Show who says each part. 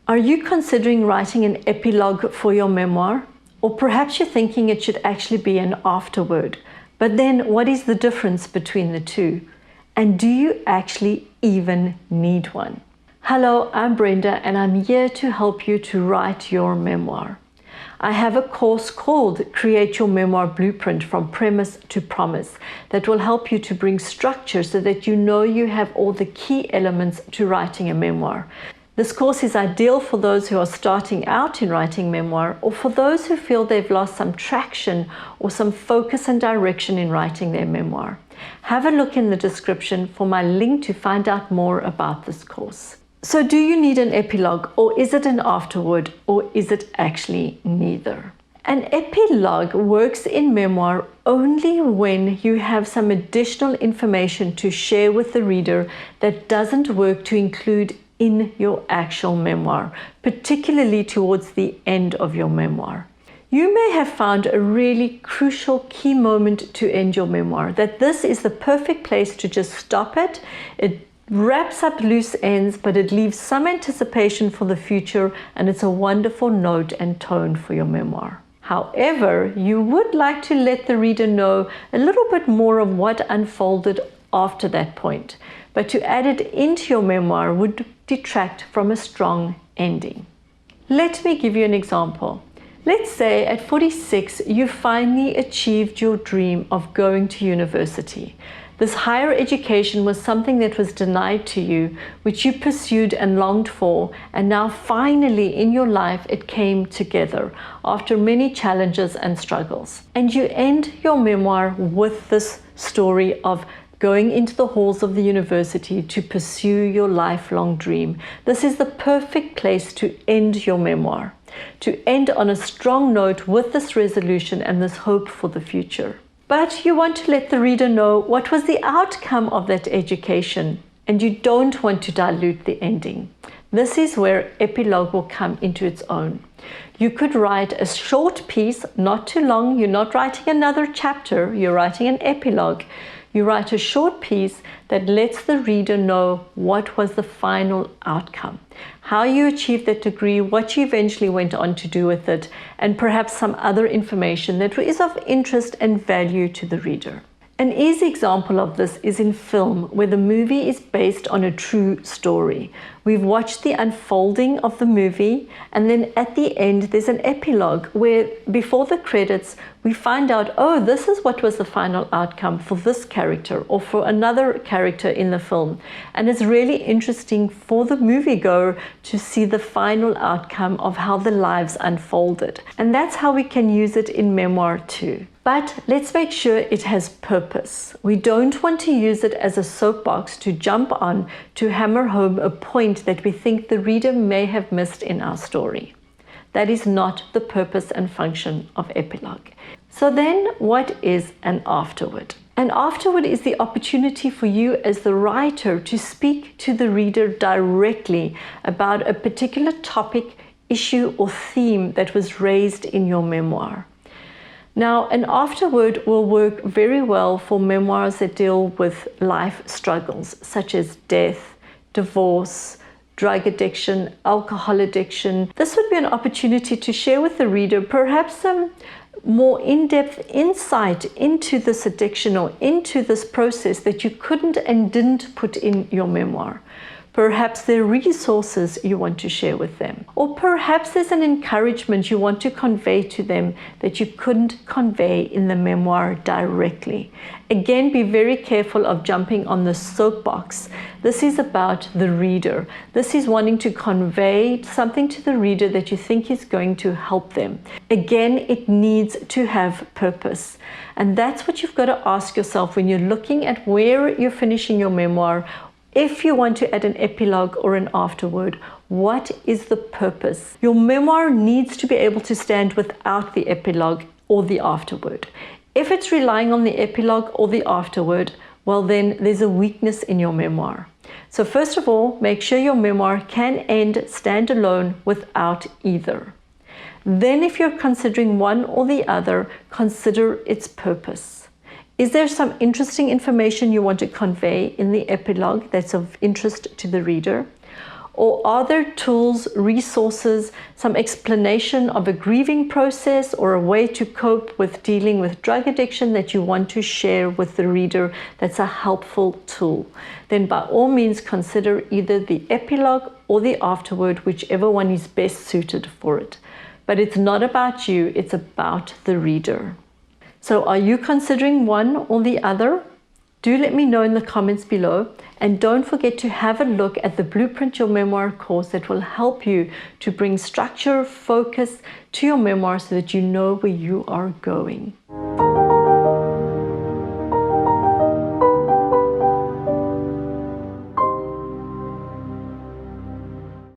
Speaker 1: Are you considering writing an epilogue for your memoir? Or perhaps you're thinking it should actually be an afterword. But then what is the difference between the two? And do you actually even need one? Hello, I'm Brenda, and I'm here to help you to write your memoir. I have a course called Create Your Memoir Blueprint from Premise to Promise that will help you to bring structure so that you know you have all the key elements to writing a memoir. This course is ideal for those who are starting out in writing memoir, or for those who feel they've lost some traction or some focus and direction in writing their memoir. Have a look in the description for my link to find out more about this course. So do you need an epilogue, or is it an afterword, or is it actually neither? An epilogue works in memoir only when you have some additional information to share with the reader that doesn't work to include in your actual memoir, particularly towards the end of your memoir. You may have found a really crucial key moment to end your memoir, that this is the perfect place to just stop it. It wraps up loose ends, but it leaves some anticipation for the future, and it's a wonderful note and tone for your memoir. However, you would like to let the reader know a little bit more of what unfolded after that point, but to add it into your memoir would detract from a strong ending. Let me give you an example. Let's say at 46 you finally achieved your dream of going to university. This higher education was something that was denied to you, which you pursued and longed for, and now finally in your life it came together after many challenges and struggles. And you end your memoir with this story of going into the halls of the university to pursue your lifelong dream. This is the perfect place to end your memoir, to end on a strong note with this resolution and this hope for the future. But you want to let the reader know what was the outcome of that education, and you don't want to dilute the ending. This is where epilogue will come into its own. You could write a short piece, not too long. You're not writing another chapter, you're writing an epilogue. You write a short piece that lets the reader know what was the final outcome, how you achieved that degree, what you eventually went on to do with it, and perhaps some other information that is of interest and value to the reader. An easy example of this is in film, where the movie is based on a true story. We've watched the unfolding of the movie, and then at the end there's an epilogue where before the credits we find out, oh, this is what was the final outcome for this character or for another character in the film. And it's really interesting for the moviegoer to see the final outcome of how the lives unfolded. And that's how we can use it in memoir too. But let's make sure it has purpose. We don't want to use it as a soapbox to jump on to hammer home a point that we think the reader may have missed in our story. That is not the purpose and function of epilogue. So then, what is an afterword? An afterword is the opportunity for you as the writer to speak to the reader directly about a particular topic, issue, or theme that was raised in your memoir. Now, an afterword will work very well for memoirs that deal with life struggles, such as death, divorce, drug addiction, alcohol addiction. This would be an opportunity to share with the reader perhaps some more in-depth insight into this addiction or into this process that you couldn't and didn't put in your memoir. Perhaps there are resources you want to share with them. Or perhaps there's an encouragement you want to convey to them that you couldn't convey in the memoir directly. Again, be very careful of jumping on the soapbox. This is about the reader. This is wanting to convey something to the reader that you think is going to help them. Again, it needs to have purpose. And that's what you've got to ask yourself when you're looking at where you're finishing your memoir. If you want to add an epilogue or an afterword, what is the purpose? Your memoir needs to be able to stand without the epilogue or the afterword. If it's relying on the epilogue or the afterword, well then there's a weakness in your memoir. So first of all, make sure your memoir can end standalone without either. Then if you're considering one or the other, consider its purpose. Is there some interesting information you want to convey in the epilogue that's of interest to the reader? Or are there tools, resources, some explanation of a grieving process or a way to cope with dealing with drug addiction that you want to share with the reader that's a helpful tool? Then by all means consider either the epilogue or the afterword, whichever one is best suited for it. But it's not about you, it's about the reader. So are you considering one or the other? Do let me know in the comments below, and don't forget to have a look at the Blueprint Your Memoir course that will help you to bring structure, focus to your memoir so that you know where you are going.